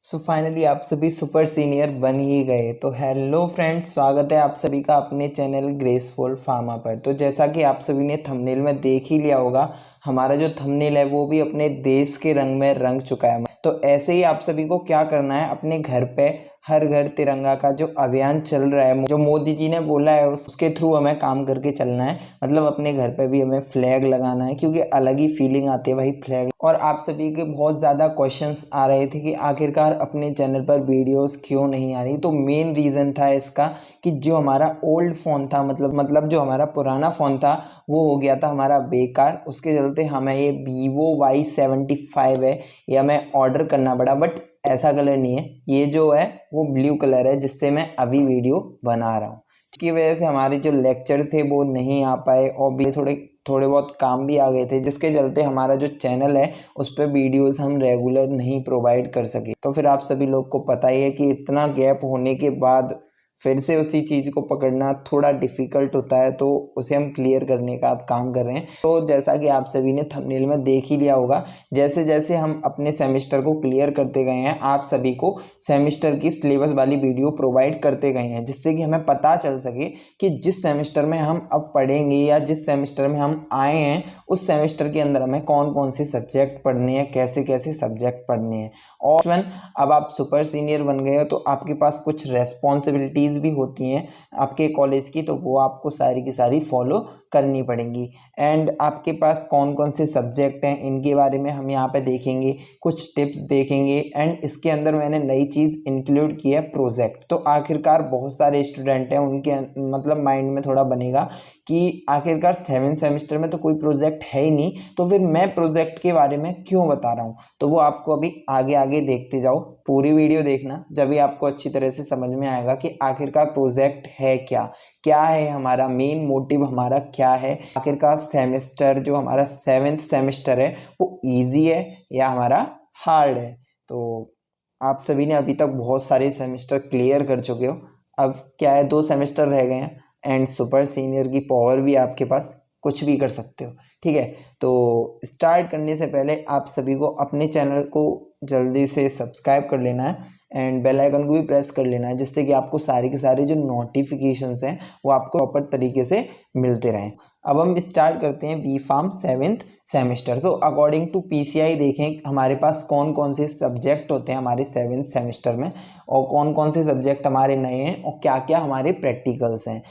So finally आप सभी super senior बन ही गए। तो हेलो फ्रेंड्स, स्वागत है आप सभी का अपने चैनल ग्रेसफुल फार्मा पर। तो जैसा कि आप सभी ने थंबनेल में देख ही लिया होगा, हमारा जो थंबनेल है वो भी अपने देश के रंग में रंग चुका है। तो ऐसे ही आप सभी को क्या करना है, अपने घर पे हर घर तिरंगा का जो अभियान चल रहा है, जो मोदी जी ने बोला है उसके थ्रू हमें काम करके चलना है। मतलब अपने घर पे भी हमें फ्लैग लगाना है, क्योंकि अलग ही फीलिंग आती है भाई फ्लैग। और आप सभी के बहुत ज़्यादा क्वेश्चंस आ रहे थे कि आखिरकार अपने चैनल पर वीडियोस क्यों नहीं आ रही। तो मेन रीज़न था इसका कि जो हमारा ओल्ड फ़ोन था, मतलब जो हमारा पुराना फ़ोन था वो हो गया था हमारा बेकार। उसके चलते हमें ये Vivo Y75 है, ये हमें ऑर्डर करना पड़ा। बट ऐसा कलर नहीं है, ये जो है वो ब्लू कलर है जिससे मैं अभी वीडियो बना रहा हूँ। इसकी वजह से हमारे जो लेक्चर थे वो नहीं आ पाए, और भी थोड़े बहुत काम भी आ गए थे, जिसके चलते हमारा जो चैनल है उस पर वीडियोस हम रेगुलर नहीं प्रोवाइड कर सके। तो फिर आप सभी लोग को पता ही है कि इतना गैप होने के बाद फिर से उसी चीज़ को पकड़ना थोड़ा डिफ़िकल्ट होता है, तो उसे हम क्लियर करने का अब काम कर रहे हैं। तो जैसा कि आप सभी ने थंबनेल में देख ही लिया होगा, जैसे जैसे हम अपने सेमेस्टर को क्लियर करते गए हैं, आप सभी को सेमेस्टर की सिलेबस वाली वीडियो प्रोवाइड करते गए हैं, जिससे कि हमें पता चल सके कि जिस सेमेस्टर में हम अब पढ़ेंगे या जिस सेमेस्टर में हम आए हैं उस सेमेस्टर के अंदर हमें कौन कौन से सब्जेक्ट पढ़ने हैं, कैसे कैसे सब्जेक्ट पढ़ने हैं। और अब आप सुपर सीनियर बन गए हो तो आपके पास कुछ रेस्पॉन्सिबिलिटीज़ भी होती हैं आपके कॉलेज की, तो वो आपको सारी की सारी फॉलो करनी पड़ेंगी। एंड आपके पास कौन कौन से सब्जेक्ट हैं इनके बारे में हम यहाँ पे देखेंगे, कुछ टिप्स देखेंगे। एंड इसके अंदर मैंने नई चीज़ इंक्लूड की है, प्रोजेक्ट। तो आखिरकार बहुत सारे स्टूडेंट हैं, उनके मतलब माइंड में थोड़ा बनेगा कि आखिरकार 7th सेमेस्टर में तो कोई प्रोजेक्ट है ही नहीं, तो फिर मैं प्रोजेक्ट के बारे में क्यों बता रहा हूँ। तो वो आपको अभी आगे आगे देखते जाओ, पूरी वीडियो देखना, जब भी आपको अच्छी तरह से समझ में आएगा कि आखिरकार प्रोजेक्ट है क्या, क्या है हमारा मेन मोटिव, हमारा क्या है। आखिरकार सेमेस्टर जो हमारा 7th सेमेस्टर है वो इजी है या हमारा हार्ड है। तो आप सभी ने अभी तक बहुत सारे सेमेस्टर क्लियर कर चुके हो, अब क्या है 2 सेमेस्टर रह गए हैं। एंड सुपर सीनियर की पावर भी आपके पास, कुछ भी कर सकते हो, ठीक है। तो स्टार्ट करने से पहले आप सभी को अपने चैनल को जल्दी से सब्सक्राइब कर लेना है एंड बेल आइकन को भी प्रेस कर लेना है, जिससे कि आपको सारे के सारे जो नोटिफिकेशंस हैं वो आपको प्रॉपर तरीके से मिलते रहें। अब हम स्टार्ट करते हैं बी फार्म 7th सेमेस्टर। तो अकॉर्डिंग टू पीसीआई देखें हमारे पास कौन कौन से सब्जेक्ट होते हैं हमारे 7th सेमेस्टर में, और कौन कौन से सब्जेक्ट हमारे नए हैं और क्या क्या हमारे प्रैक्टिकल्स हैं।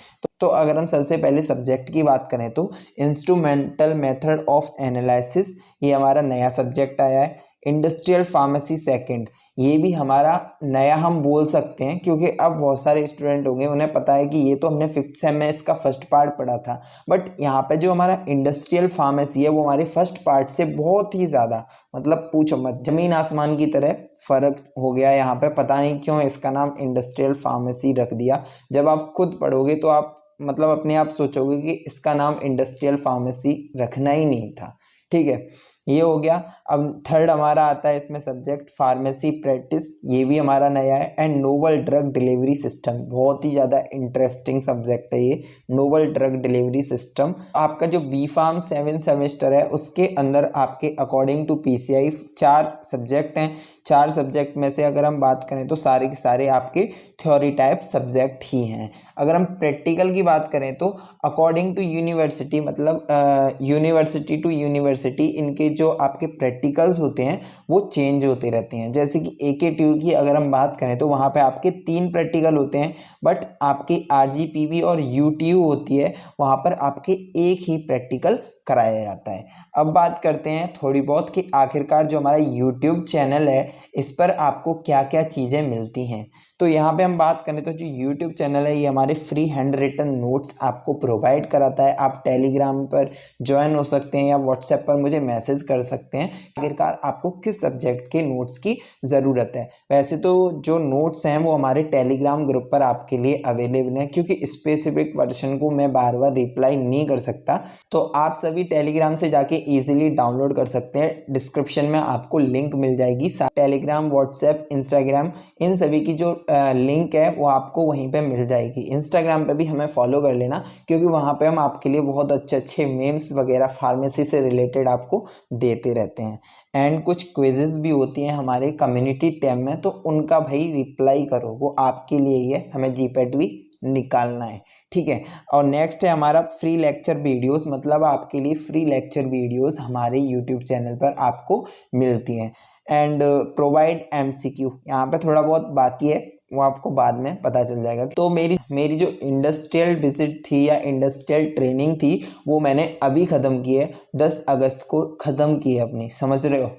तो अगर हम सबसे पहले सब्जेक्ट की बात करें तो इंस्ट्रूमेंटल मेथड ऑफ एनालिसिस, ये हमारा नया सब्जेक्ट आया है। इंडस्ट्रियल फार्मेसी सेकंड, ये भी हमारा नया हम बोल सकते हैं, क्योंकि अब बहुत सारे स्टूडेंट होंगे उन्हें पता है कि ये तो हमने 5th सेम में इसका फर्स्ट पार्ट पढ़ा था, बट यहाँ पे जो हमारा इंडस्ट्रियल फार्मेसी है वो हमारे फर्स्ट पार्ट से बहुत ही ज़्यादा, मतलब पूछो मत, जमीन आसमान की तरह फ़र्क हो गया यहाँ पे। पता नहीं क्यों इसका नाम इंडस्ट्रियल फार्मेसी रख दिया, जब आप खुद पढ़ोगे तो आप मतलब अपने आप सोचोगे कि इसका नाम इंडस्ट्रियल फार्मेसी रखना ही नहीं था, ठीक है। ये हो गया। अब थर्ड हमारा आता है इसमें सब्जेक्ट फार्मेसी प्रैक्टिस, ये भी हमारा नया है। And novel drug delivery system, बहुत ही ज़्यादा इंटरेस्टिंग सब्जेक्ट है ये, नोवल ड्रग डिलीवरी सिस्टम। आपका जो बी फार्म 7th सेमेस्टर है उसके अंदर आपके अकॉर्डिंग टू पीसीआई 4 सब्जेक्ट हैं। 4 सब्जेक्ट में से अगर हम बात करें तो सारे के सारे आपके थ्योरी टाइप सब्जेक्ट ही हैं। अगर हम प्रैक्टिकल की बात करें तो अकॉर्डिंग टू यूनिवर्सिटी, मतलब यूनिवर्सिटी टू यूनिवर्सिटी इनके जो आपके प्रैक्टिकल्स होते हैं वो चेंज होते रहते हैं। जैसे कि AKTU की अगर हम बात करें तो वहाँ पे आपके 3 प्रैक्टिकल होते हैं, बट आपकी RGPV और UTU होती है, वहाँ पर आपके एक ही प्रैक्टिकल कराया जाता है। अब बात करते हैं थोड़ी बहुत कि आखिरकार जो हमारा YouTube चैनल है इस पर आपको क्या क्या चीज़ें मिलती हैं। तो यहाँ पे हम बात करें तो जो YouTube चैनल है ये हमारे फ्री हैंड रिटन नोट्स आपको प्रोवाइड कराता है। आप टेलीग्राम पर ज्वाइन हो सकते हैं या व्हाट्सएप पर मुझे मैसेज कर सकते हैं आखिरकार आपको किस सब्जेक्ट के नोट्स की ज़रूरत है। वैसे तो जो नोट्स हैं वो हमारे टेलीग्राम ग्रुप पर आपके लिए अवेलेबल हैं, क्योंकि स्पेसिफिक वर्जन को मैं बार बार रिप्लाई नहीं कर सकता, तो आप सभी टेलीग्राम से जाके इजीली डाउनलोड कर सकते हैं। डिस्क्रिप्शन में आपको लिंक मिल जाएगी, टेलीग्राम, व्हाट्सएप, इंस्टाग्राम, इन सभी की जो लिंक है वो आपको वहीं पे मिल जाएगी। इंस्टाग्राम पे भी हमें फॉलो कर लेना, क्योंकि वहाँ पे हम आपके लिए बहुत अच्छे अच्छे मेम्स वगैरह फार्मेसी से रिलेटेड आपको देते रहते हैं। एंड कुछ क्विजेस भी होती हैं हमारे कम्युनिटी टैब में, तो उनका भाई रिप्लाई करो, वो आपके लिए ही है, हमें जीपैट भी निकालना है, ठीक है। और नेक्स्ट है हमारा फ्री लेक्चर वीडियोस, मतलब आपके लिए फ्री लेक्चर वीडियोस हमारे यूट्यूब चैनल पर आपको मिलती हैं। एंड प्रोवाइड एमसीक्यू, यहाँ पे थोड़ा बहुत बाकी है, वो आपको बाद में पता चल जाएगा। तो मेरी जो इंडस्ट्रियल विजिट थी या इंडस्ट्रियल ट्रेनिंग थी वो मैंने अभी ख़त्म की है, 10 अगस्त को ख़त्म की है अपनी। समझ रहे हो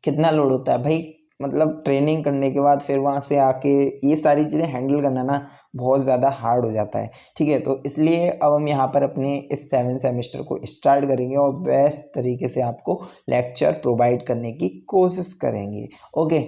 कितना लोड होता है भाई, मतलब ट्रेनिंग करने के बाद फिर वहाँ से आके ये सारी चीज़ें हैंडल करना ना बहुत ज़्यादा हार्ड हो जाता है, ठीक है। तो इसलिए अब हम यहाँ पर अपने इस 7 सेमेस्टर को स्टार्ट करेंगे और बेस्ट तरीके से आपको लेक्चर प्रोवाइड करने की कोशिश करेंगे, ओके।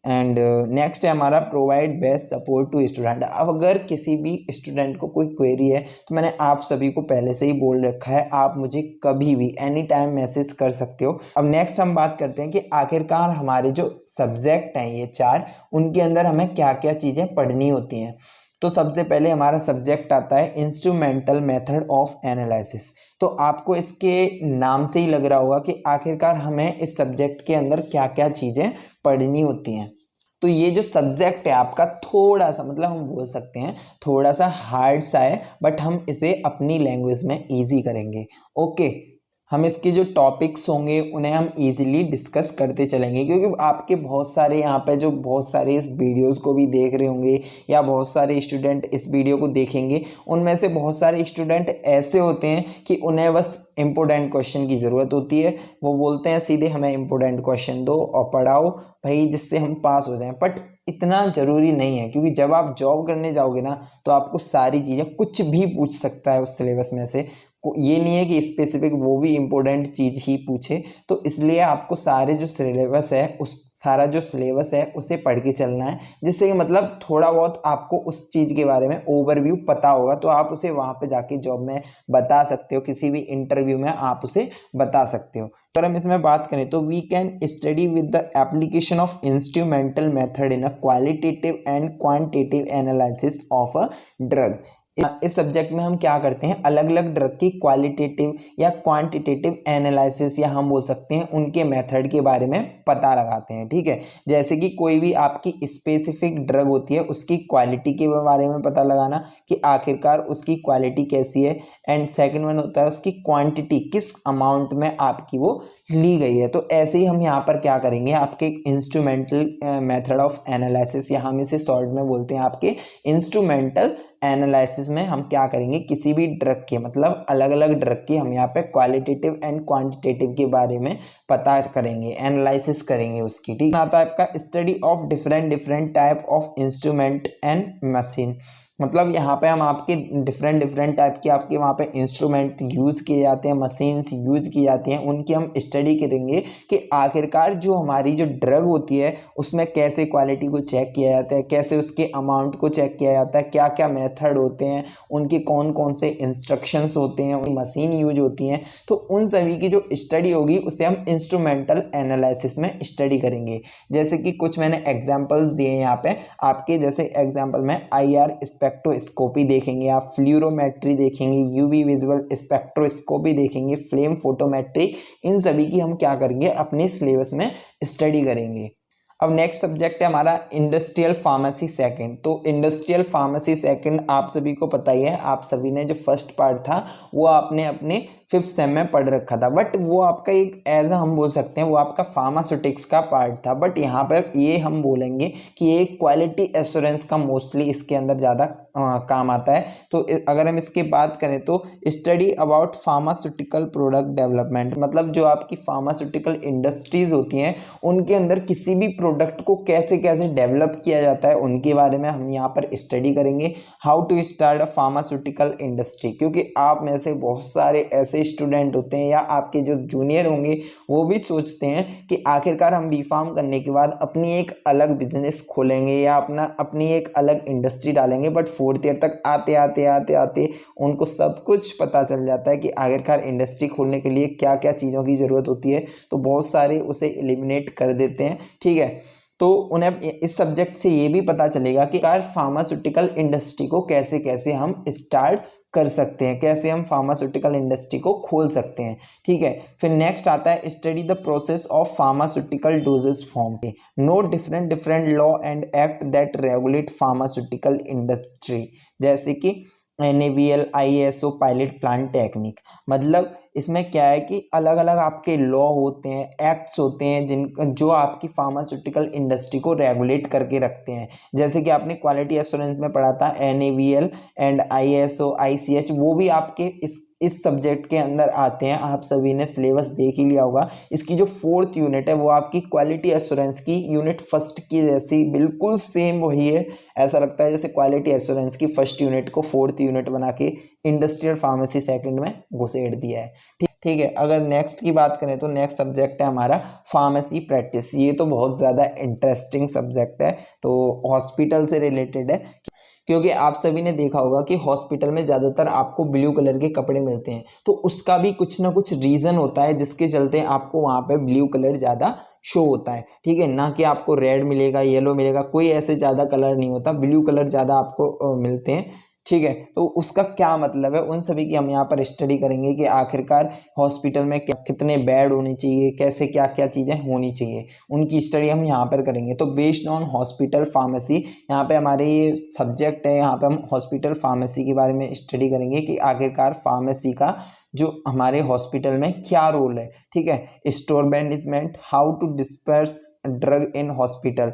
एंड नेक्स्ट है हमारा provide best support to student. अब अगर किसी भी स्टूडेंट को कोई क्वेरी है तो मैंने आप सभी को पहले से ही बोल रखा है, आप मुझे कभी भी एनी टाइम मैसेज कर सकते हो। अब नेक्स्ट हम बात करते हैं कि आखिरकार हमारे जो सब्जेक्ट हैं ये 4, उनके अंदर हमें क्या क्या चीज़ें पढ़नी होती हैं। तो सबसे पहले हमारा सब्जेक्ट आता है इंस्ट्रूमेंटल मेथड ऑफ एनालिसिस। तो आपको इसके नाम से ही लग रहा होगा कि आखिरकार हमें इस सब्जेक्ट के अंदर क्या क्या चीज़ें पढ़नी होती हैं। तो ये जो सब्जेक्ट है आपका थोड़ा सा, मतलब हम बोल सकते हैं थोड़ा सा हार्ड सा है, बट हम इसे अपनी लैंग्वेज में इजी करेंगे, ओके। हम इसके जो टॉपिक्स होंगे उन्हें हम इजीली डिस्कस करते चलेंगे, क्योंकि आपके बहुत सारे यहाँ पे जो बहुत सारे इस वीडियोस को भी देख रहे होंगे या बहुत सारे स्टूडेंट इस वीडियो को देखेंगे, उनमें से बहुत सारे स्टूडेंट ऐसे होते हैं कि उन्हें बस इम्पोर्टेंट क्वेश्चन की ज़रूरत होती है। वो बोलते हैं सीधे हमें इम्पोर्टेंट क्वेश्चन दो और पढ़ाओ भाई जिससे हम पास हो जाएं, बट इतना ज़रूरी नहीं है, क्योंकि जब आप जॉब करने जाओगे ना तो आपको सारी चीज़ें कुछ भी पूछ सकता है उस सिलेबस में से। ये नहीं है कि स्पेसिफिक वो भी इम्पोर्टेंट चीज़ ही पूछे। तो इसलिए आपको सारे जो सिलेबस है सारा जो सिलेबस है उसे पढ़ के चलना है, जिससे कि मतलब थोड़ा बहुत आपको उस चीज़ के बारे में ओवरव्यू पता होगा, तो आप उसे वहाँ पे जाके जॉब में बता सकते हो, किसी भी इंटरव्यू में आप उसे बता सकते हो। अगर हम इसमें बात करें तो we can study with the application of instrumental method in a qualitative and quantitative analysis of a drug. इस सब्जेक्ट में हम क्या करते हैं, अलग अलग ड्रग की क्वालिटेटिव या क्वांटिटेटिव एनालिसिस या हम बोल सकते हैं उनके मेथड के बारे में पता लगाते हैं, ठीक है। जैसे कि कोई भी आपकी स्पेसिफिक ड्रग होती है उसकी क्वालिटी के बारे में पता लगाना कि आखिरकार उसकी क्वालिटी कैसी है। एंड सेकंड वन होता है उसकी क्वांटिटी, किस अमाउंट में आपकी वो ली गई है। तो ऐसे ही हम यहाँ पर क्या करेंगे, आपके इंस्ट्रूमेंटल मेथड ऑफ एनालिसिस या हम इसे शॉर्ट में बोलते हैं आपके इंस्ट्रूमेंटल एनालिसिस में हम क्या करेंगे, किसी भी ड्रग के मतलब अलग अलग ड्रग की हम यहाँ पे क्वालिटेटिव एंड क्वांटिटेटिव के बारे में पता करेंगे, एनालिसिस करेंगे उसकी, ठीक। आता है आपका study of different type of instrument and machine. मतलब यहाँ पे हम आपके डिफरेंट टाइप के आपके वहाँ पे इंस्ट्रूमेंट यूज़ किए जाते हैं, मशीन्स यूज़ की जाती हैं, उनकी हम स्टडी करेंगे कि आखिरकार जो हमारी जो ड्रग होती है उसमें कैसे क्वालिटी को चेक किया जाता है, कैसे उसके अमाउंट को चेक किया जाता है, क्या क्या मेथड होते हैं, उनके कौन कौन से इंस्ट्रक्शंस होते हैं, मशीन यूज होती हैं। तो उन सभी की जो स्टडी होगी उसे हम इंस्ट्रूमेंटल एनालिसिस में स्टडी करेंगे। जैसे कि कुछ मैंने एग्जाम्पल्स दिए यहाँ पे आपके, जैसे एग्जाम्पल में IR स्पेक्ट्रोस्कोपी देखेंगे, आप फ्लूरोमेट्री देखेंगे, यूवी विजुअल स्पेक्ट्रोस्कोपी देखेंगे, फ्लेम फोटोमेट्री, इन सभी की हम क्या करेंगे अपने सिलेबस में स्टडी करेंगे। अब नेक्स्ट सब्जेक्ट है हमारा इंडस्ट्रियल फार्मेसी सेकंड। तो इंडस्ट्रियल फार्मेसी सेकंड आप सभी को पता ही है, आप सभी ने जो फर्स्ट पार्ट था वो आपने अपने 5th सेम में पढ़ रखा था, बट वो आपका एक एज हम बोल सकते हैं वो आपका फार्मास्यूटिक्स का पार्ट था। बट यहाँ पर ये हम बोलेंगे कि ये क्वालिटी एश्योरेंस का मोस्टली इसके अंदर ज़्यादा काम आता है। तो अगर हम इसके बात करें तो study about pharmaceutical product development, मतलब जो आपकी फार्मास्यूटिकल इंडस्ट्रीज होती हैं उनके अंदर किसी भी प्रोडक्ट को कैसे कैसे डेवलप किया जाता है उनके बारे में हम यहाँ पर स्टडी करेंगे। How to start a pharmaceutical industry, क्योंकि आप में से बहुत सारे ऐसे स्टूडेंट होते हैं या आपके जो जूनियर होंगे वो भी सोचते हैं कि आखिरकार हम B.Pharm करने के बाद अपनी एक अलग बिजनेस खोलेंगे या अपनी एक अलग इंडस्ट्री डालेंगे, बट 4th ईयर तक आते उनको सब कुछ पता चल जाता है कि आखिरकार इंडस्ट्री खोलने के लिए क्या क्या चीज़ों की ज़रूरत होती है, तो बहुत सारे उसे एलिमिनेट कर देते हैं, ठीक है। तो उन्हें इस सब्जेक्ट से ये भी पता चलेगा कि कार फार्मास्यूटिकल इंडस्ट्री को कैसे कैसे हम स्टार्ट कर सकते हैं, कैसे हम फार्मास्यूटिकल इंडस्ट्री को खोल सकते हैं। ठीक है, फिर नेक्स्ट आता है study the process of pharmaceutical doses form. Note different different law and act that regulate pharmaceutical industry, जैसे कि NABL, ISO, pilot plant technique. मतलब इसमें क्या है कि अलग अलग आपके लॉ होते हैं, एक्ट्स होते हैं जिन जो आपकी फार्मास्यूटिकल इंडस्ट्री को रेगुलेट करके रखते हैं। जैसे कि आपने क्वालिटी एश्योरेंस में पढ़ा था NABL एंड ISO, ICH, वो भी आपके इस सब्जेक्ट के अंदर आते हैं। आप सभी ने सिलेबस देख ही लिया होगा। इसकी जो 4th यूनिट है वो आपकी क्वालिटी एश्योरेंस की यूनिट 1st की जैसी बिल्कुल सेम वही है। ऐसा लगता है जैसे क्वालिटी एश्योरेंस की 1st यूनिट को 4th यूनिट बना के इंडस्ट्रियल फार्मेसी 2nd में घुसेड़ दिया है। ठीक है, अगर नेक्स्ट की बात करें तो नेक्स्ट सब्जेक्ट है हमारा फार्मेसी प्रैक्टिस। ये तो बहुत ज़्यादा इंटरेस्टिंग सब्जेक्ट है, तो हॉस्पिटल से रिलेटेड है, क्योंकि आप सभी ने देखा होगा कि हॉस्पिटल में ज़्यादातर आपको ब्लू कलर के कपड़े मिलते हैं, तो उसका भी कुछ ना कुछ रीज़न होता है जिसके चलते आपको वहाँ पे ब्लू कलर ज़्यादा शो होता है। ठीक है, ना कि आपको रेड मिलेगा, येलो मिलेगा, कोई ऐसे ज़्यादा कलर नहीं होता, ब्लू कलर ज़्यादा आपको मिलते हैं। ठीक है, तो उसका क्या मतलब है, उन सभी की हम यहाँ पर स्टडी करेंगे कि आखिरकार हॉस्पिटल में कितने बेड होने चाहिए, कैसे क्या क्या चीज़ें होनी चाहिए, उनकी स्टडी हम यहाँ पर करेंगे। तो बेस्ड ऑन हॉस्पिटल फार्मेसी, यहाँ पे हमारे ये सब्जेक्ट है, यहाँ पे हम हॉस्पिटल फार्मेसी के बारे में स्टडी करेंगे कि आखिरकार फार्मेसी का जो हमारे हॉस्पिटल में क्या रोल है। ठीक है, store management, how to disperse drug in hospital.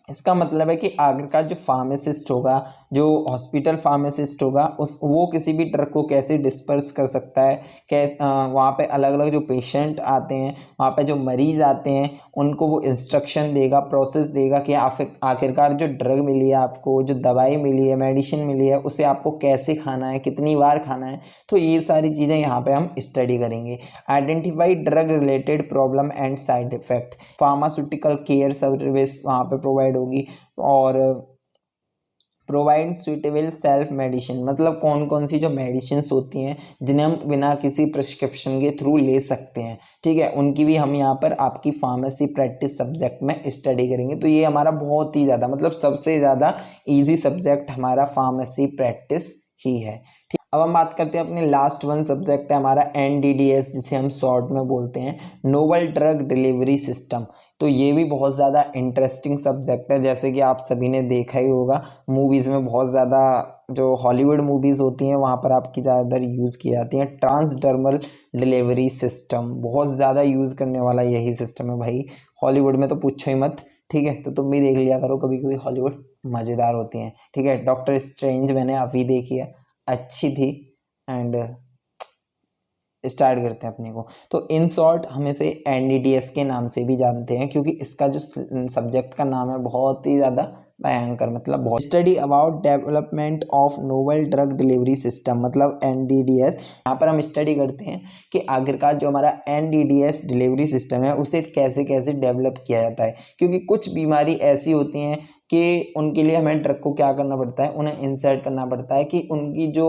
इसका मतलब है कि आखिरकार जो फार्मासिस्ट होगा, जो हॉस्पिटल फार्मासिस्ट होगा, वो किसी भी ड्रग को कैसे डिस्पर्स कर सकता है, कैसे वहाँ पे अलग अलग जो पेशेंट आते हैं, वहाँ पे जो मरीज़ आते हैं, उनको वो इंस्ट्रक्शन देगा, प्रोसेस देगा कि आखिरकार जो ड्रग मिली है आपको, जो दवाई मिली है, मेडिसिन मिली है, उसे आपको कैसे खाना है, कितनी बार खाना है। तो ये सारी चीज़ें यहाँ पे हम स्टडी करेंगे। Identify drug related problem and side effect, pharmaceutical care service वहाँ पे प्रोवाइड होगी। और प्रोवाइड सुइटेबल सेल्फ मेडिसिन, मतलब कौन कौन सी जो मेडिसिन्स होती हैं जिन्हें हम बिना किसी प्रिस्क्रिप्शन के थ्रू ले सकते हैं। ठीक है, उनकी भी हम यहाँ पर आपकी फार्मेसी प्रैक्टिस सब्जेक्ट में स्टडी करेंगे। तो ये हमारा बहुत ही ज़्यादा, मतलब सबसे ज़्यादा इजी सब्जेक्ट हमारा फार्मेसी प्रैक्टिस ही है। ठीक, अब हम बात करते हैं अपने लास्ट वन सब्जेक्ट है हमारा NDDS, जिसे हम शॉर्ट में बोलते हैं नोवल ड्रग डिलीवरी सिस्टम। तो ये भी बहुत ज़्यादा इंटरेस्टिंग सब्जेक्ट है। जैसे कि आप सभी ने देखा ही होगा, मूवीज़ में बहुत ज़्यादा जो हॉलीवुड मूवीज़ होती हैं वहाँ पर आपकी ज़्यादातर यूज़ की जाती हैं ट्रांसडर्मल डिलीवरी सिस्टम। बहुत ज़्यादा यूज़ करने वाला यही सिस्टम है भाई, हॉलीवुड में तो पूछो ही मत। ठीक है, तो तुम भी देख लिया करो कभी कभी, हॉलीवुड मज़ेदार होती हैं। ठीक है, डॉक्टर स्ट्रेंज मैंने अभी देखी है, अच्छी थी। एंड स्टार्ट करते हैं अपने को। तो इन शॉर्ट हम इसे NDDS के नाम से भी जानते हैं, क्योंकि इसका जो सब्जेक्ट का नाम है बहुत ही ज़्यादा भयंकर, मतलब बहुत। Study about development of novel drug delivery system, मतलब NDDS। यहाँ पर हम स्टडी करते हैं कि आखिरकार जो हमारा NDDS डिलीवरी सिस्टम है उसे कैसे कैसे डेवलप किया जाता है। क्योंकि कुछ बीमारी ऐसी होती हैं कि उनके लिए हमें ड्रग को क्या करना पड़ता है, उन्हें इंसर्ट करना पड़ता है कि उनकी जो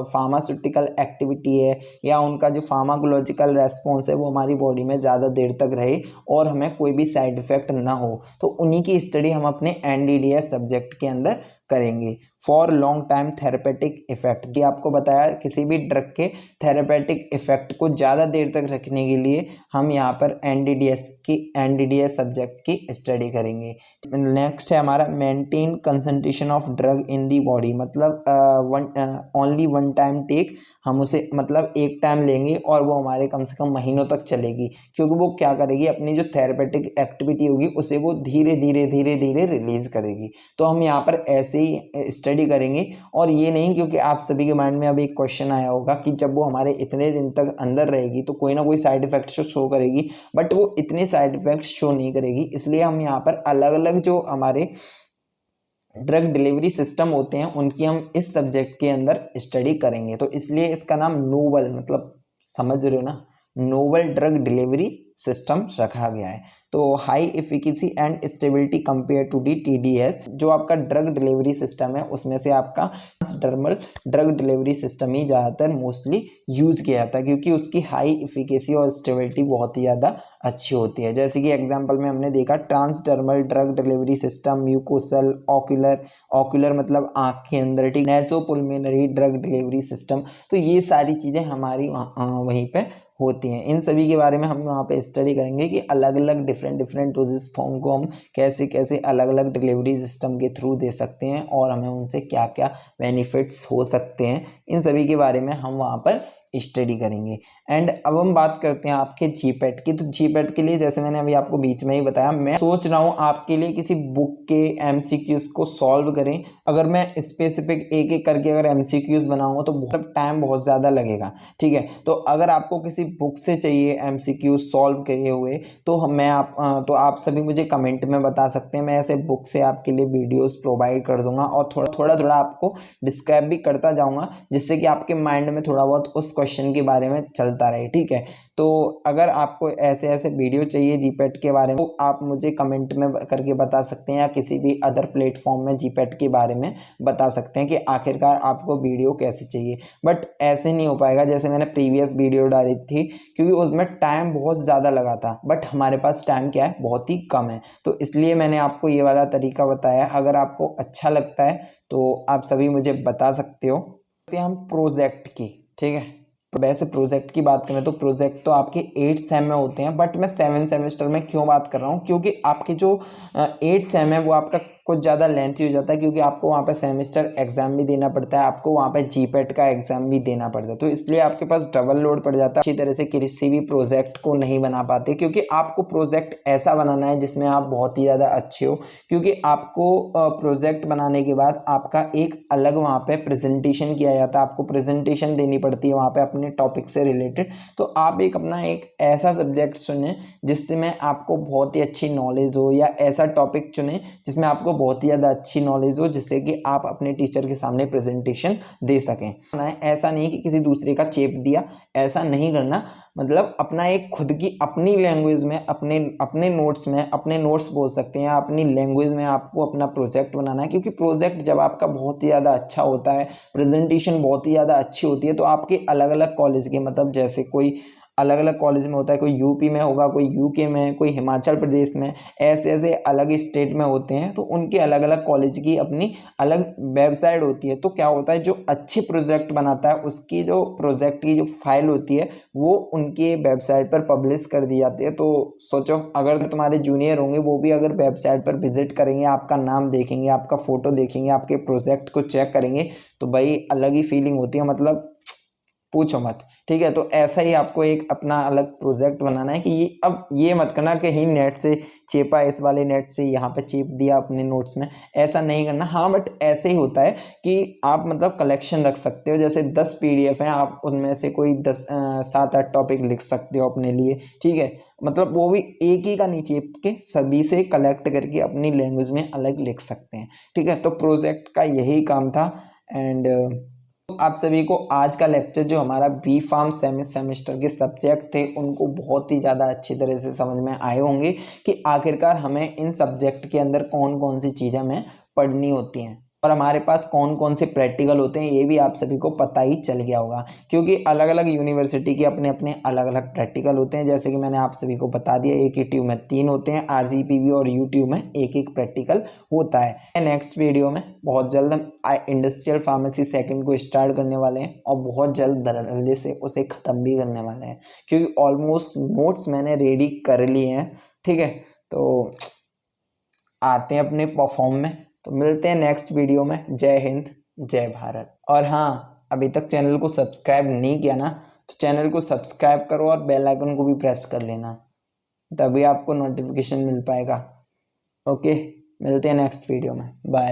फार्मास्यूटिकल एक्टिविटी है या उनका जो फार्माकोलॉजिकल रेस्पॉन्स है वो हमारी बॉडी में ज़्यादा देर तक रहे और हमें कोई भी साइड इफ़ेक्ट ना हो। तो उन्हीं की स्टडी हम अपने NDDS सब्जेक्ट के अंदर करेंगे। For long time therapeutic effect, कि आपको बताया किसी भी ड्रग के थेरेपेटिक इफेक्ट को ज़्यादा देर तक रखने के लिए हम यहाँ पर NDDS सब्जेक्ट की स्टडी करेंगे। नेक्स्ट है हमारा maintain concentration of drug in the body, मतलब ओनली वन टाइम टेक, हम उसे मतलब एक टाइम लेंगे और वो हमारे कम से कम महीनों तक चलेगी। क्योंकि वो क्या करेगी, अपनी जो थेरेपेटिक एक्टिविटी होगी उसे वो धीरे धीरे रिलीज करेगी। तो हम यहाँ पर ऐसे ही स्टडी करेंगे। और ये नहीं, क्योंकि आप सभी के माइंड में अब एक क्वेश्चन आया होगा कि जब वो हमारे इतने दिन तक अंदर रहेगी तो कोई ना कोई साइड इफेक्ट शो करेगी, बट वो इतने साइड इफेक्ट शो नहीं करेगी। इसलिए हम यहाँ पर अलग अलग जो हमारे ड्रग डिलीवरी सिस्टम होते हैं उनकी हम इस सब्जेक्ट के अंदर स्टडी करेंगे। तो इसलिए इसका नाम नोवल, मतलब समझ रहे हो ना, नोवल ड्रग डिलीवरी सिस्टम रखा गया है। तो high efficacy and stability compare to the TDS, जो आपका ड्रग डिलीवरी सिस्टम है उसमें से आपका ट्रांसडर्मल ड्रग डिलीवरी सिस्टम ही ज़्यादातर मोस्टली यूज़ किया जाता है, क्योंकि उसकी हाई एफिकेसी और स्टेबिलिटी बहुत ही ज़्यादा अच्छी होती है। जैसे कि एग्जांपल में हमने देखा transdermal drug delivery system, mucosal, ocular मतलब आँख के अंदर, ठीक, नेसोपुल्मोनरी ड्रग डिलीवरी सिस्टम। तो ये सारी चीज़ें हमारी वहीं पे होती हैं। इन सभी के बारे में हम वहाँ पे स्टडी करेंगे कि अलग अलग डिफरेंट डोजेस फॉर्म को हम कैसे कैसे अलग अलग डिलीवरी सिस्टम के थ्रू दे सकते हैं और हमें उनसे क्या क्या बेनिफिट्स हो सकते हैं, इन सभी के बारे में हम वहाँ पर स्टडी करेंगे। एंड अब हम बात करते हैं आपके जीपैट की। तो जीपैट के लिए जैसे मैंने अभी आपको बीच में ही बताया, मैं सोच रहा हूँ आपके लिए किसी बुक के MCQs को सॉल्व करें। अगर मैं स्पेसिफिक एक एक करके अगर MCQs बनाऊंगा तो बहुत टाइम बहुत ज़्यादा लगेगा, ठीक है। तो अगर आपको किसी बुक से चाहिए MCQs सॉल्व किए हुए तो आप सभी मुझे कमेंट में बता सकते हैं। मैं ऐसे बुक से आपके लिए वीडियोस प्रोवाइड कर दूंगा और थोड़ा आपको डिस्क्राइब भी करता जाऊंगा, जिससे कि आपके माइंड में थोड़ा बहुत उस क्वेश्चन के बारे में चलता रहे, ठीक है। तो अगर आपको ऐसे ऐसे वीडियो चाहिए जीपैट के बारे में तो आप मुझे कमेंट में करके बता सकते हैं, या किसी भी अदर प्लेटफॉर्म में जीपैट के बारे में बता सकते हैं कि आखिरकार आपको वीडियो कैसे चाहिए। बट ऐसे नहीं हो पाएगा जैसे मैंने प्रीवियस वीडियो डाली थी, क्योंकि उसमें टाइम बहुत ज़्यादा लगा था, बट हमारे पास टाइम क्या है, बहुत ही कम है। तो इसलिए मैंने आपको ये वाला तरीका बताया। अगर आपको अच्छा लगता है तो आप सभी मुझे बता सकते हो। हम प्रोजेक्ट की, ठीक है। वैसे प्रोजेक्ट की बात करें तो प्रोजेक्ट तो आपके 8 सेम में होते हैं, बट मैं 7 सेमेस्टर में क्यों बात कर रहा हूँ, क्योंकि आपके जो 8 सेम है वो आपका कुछ ज़्यादा लेंथी हो जाता है, क्योंकि आपको वहाँ पे सेमेस्टर एग्जाम भी देना पड़ता है, आपको वहाँ पे जीपैट का एग्जाम भी देना पड़ता है। तो इसलिए आपके पास डबल लोड पड़ जाता है। अच्छी तरह से किसी भी प्रोजेक्ट को नहीं बना पाते, क्योंकि आपको प्रोजेक्ट ऐसा बनाना है जिसमें आप बहुत ही ज़्यादा अच्छे हो, क्योंकि आपको प्रोजेक्ट बनाने के बाद आपका एक अलग वहाँ पे प्रेजेंटेशन किया जाता है, आपको प्रेजेंटेशन देनी पड़ती है वहाँ पे अपने टॉपिक से रिलेटेड। तो आप अपना एक ऐसा सब्जेक्ट चुनें जिससे में आपको बहुत ही अच्छी नॉलेज हो, या ऐसा टॉपिक चुनें जिसमें आपको बहुत ही ज़्यादा अच्छी नॉलेज हो, जिससे कि आप अपने टीचर के सामने प्रेजेंटेशन दे सकें। ऐसा नहीं कि किसी दूसरे का चेप दिया, ऐसा नहीं करना। मतलब अपना एक खुद की अपनी लैंग्वेज में अपने नोट्स बोल सकते हैं, या अपनी लैंग्वेज में आपको अपना प्रोजेक्ट बनाना है। क्योंकि प्रोजेक्ट जब आपका बहुत ही ज़्यादा अच्छा होता है, प्रेजेंटेशन बहुत ही ज़्यादा अच्छी होती है, तो आपके अलग अलग कॉलेज के, मतलब जैसे कोई अलग अलग कॉलेज में होता है, कोई यूपी में होगा, कोई यूके में, कोई हिमाचल प्रदेश में, ऐसे ऐसे अलग स्टेट में होते हैं। तो उनके अलग अलग कॉलेज की अपनी अलग वेबसाइट होती है। तो क्या होता है, जो अच्छे प्रोजेक्ट बनाता है उसकी जो प्रोजेक्ट की जो फाइल होती है वो उनके वेबसाइट पर पब्लिश कर दी जाती है। तो सोचो, अगर तुम्हारे जूनियर होंगे वो भी अगर वेबसाइट पर विजिट करेंगे, आपका नाम देखेंगे, आपका फ़ोटो देखेंगे, आपके प्रोजेक्ट को चेक करेंगे, तो भाई अलग ही फीलिंग होती है, मतलब पूछो मत, ठीक है। तो ऐसा ही आपको एक अपना अलग प्रोजेक्ट बनाना है कि अब ये मत करना कि ही नेट से चेपा, इस वाले नेट से यहाँ पे चेप दिया अपने नोट्स में, ऐसा नहीं करना। हाँ, बट ऐसे ही होता है कि आप मतलब कलेक्शन रख सकते हो। जैसे 10 PDF हैं, आप उनमें से कोई 7-8 टॉपिक लिख सकते हो अपने लिए, ठीक है। मतलब वो भी एक ही का नहीं चेप के, सभी से कलेक्ट करके अपनी लैंग्वेज में अलग लिख सकते हैं, ठीक है। तो प्रोजेक्ट का यही काम था। एंड आप सभी को आज का लेक्चर जो हमारा बी फार्म सेमेस्टर के सब्जेक्ट थे उनको बहुत ही ज़्यादा अच्छी तरह से समझ में आए होंगे कि आखिरकार हमें इन सब्जेक्ट के अंदर कौन कौन सी चीज़ें हमें पढ़नी होती हैं, और हमारे पास कौन कौन से प्रैक्टिकल होते हैं, ये भी आप सभी को पता ही चल गया होगा। क्योंकि अलग अलग यूनिवर्सिटी के अपने अपने अलग अलग प्रैक्टिकल होते हैं। जैसे कि मैंने आप सभी को बता दिया, AKTU में 3 होते हैं, RGPV और UTU में एक प्रैक्टिकल होता है। नेक्स्ट वीडियो में बहुत जल्द हम इंडस्ट्रियल फार्मेसी सेकंड को स्टार्ट करने वाले हैं, और बहुत जल्दी से उसे ख़त्म भी करने वाले हैं, क्योंकि ऑलमोस्ट नोट्स मैंने रेडी कर लिए हैं, ठीक है। तो आते हैं अपने परफॉर्म में, तो मिलते हैं नेक्स्ट वीडियो में। जय हिंद, जय भारत। और हाँ, अभी तक चैनल को सब्सक्राइब नहीं किया ना, तो चैनल को सब्सक्राइब करो और बेल आइकन को भी प्रेस कर लेना, तभी आपको नोटिफिकेशन मिल पाएगा। ओके, मिलते हैं नेक्स्ट वीडियो में। बाय।